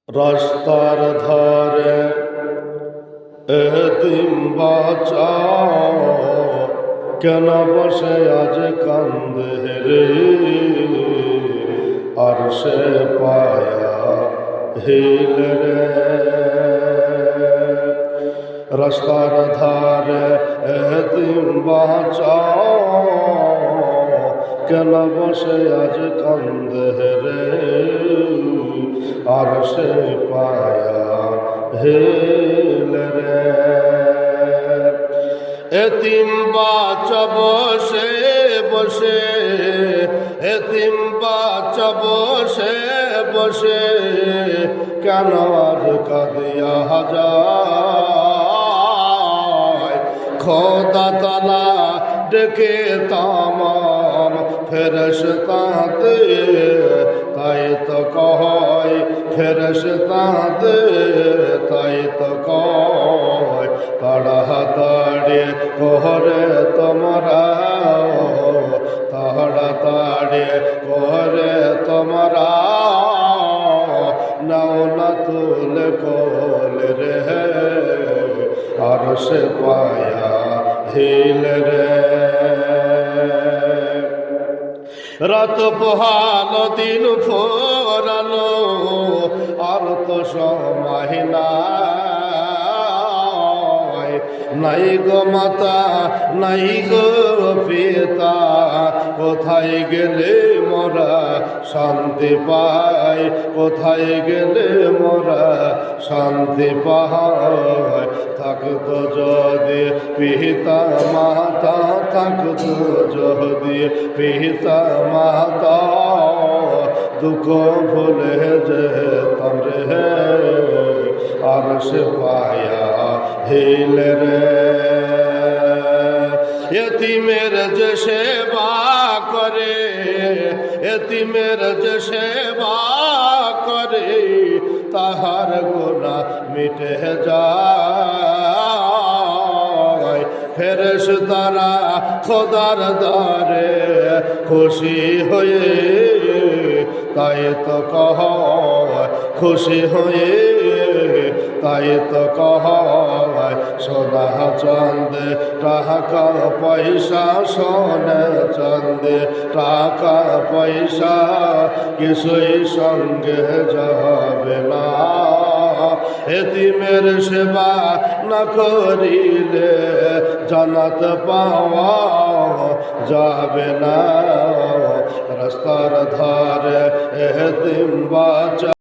রাস্তার ধারে এতিম বাচ্চা কেন বসে আজ কান্দে রে, আর সে পায়া হিল রে। রাস্তার ধারে এতিম বাচ্চা কেন বসে আজ কান্দে রে, আর সে পায়া হিল রে। এতিম বাচ্চা বসে বসে, এতিম বাচ্চা বসে বসে কেন আজ কাঁদিয়া যায়। খোদা তাআলা ডেকে তামাম ফেরেশতাতে তাই তো কয়, ফেরেশতাতে তাই তো কয়, তাড়াতাড়ি করে তোমরা, তাড়াতাড়ি করে তোমরা নাও না তুল কোল রে, আর সে পায়া হিল রে। রাত পোহালো দিন ফোরালো আর তো সময় নাই, নাই গো মাতা নাই গো পিতা, কোথায় গেলে মোরা শান্তি পাই, কোথায় গেলে মোরা শান্তি পাই। থাকতো যদি পিতা মাতা, থাকতো যদি পিতা মাতা, দুঃখ ভুলে যেতাম রে, আর সে পায়া হিল রে। এতিমের যে সেবা করে, এতিমের যে সেবা করে, তাহার গুনাহ মিটে যায়। ফেরেশতারা খোদার দ্বারে খুশি হয়ে তাই তো কয়, খুশি হয়ে তাই তো কয়, সোনা চাঁদে টাকা পয়সা, সোনা চাঁদে টাকা পয়সা কিছুই সঙ্গে যাবে না। এতিমের সেবা না করিলে জান্নাত পাওয়া যাবে না। রাস্তার ধারে এতিম বাচ্চা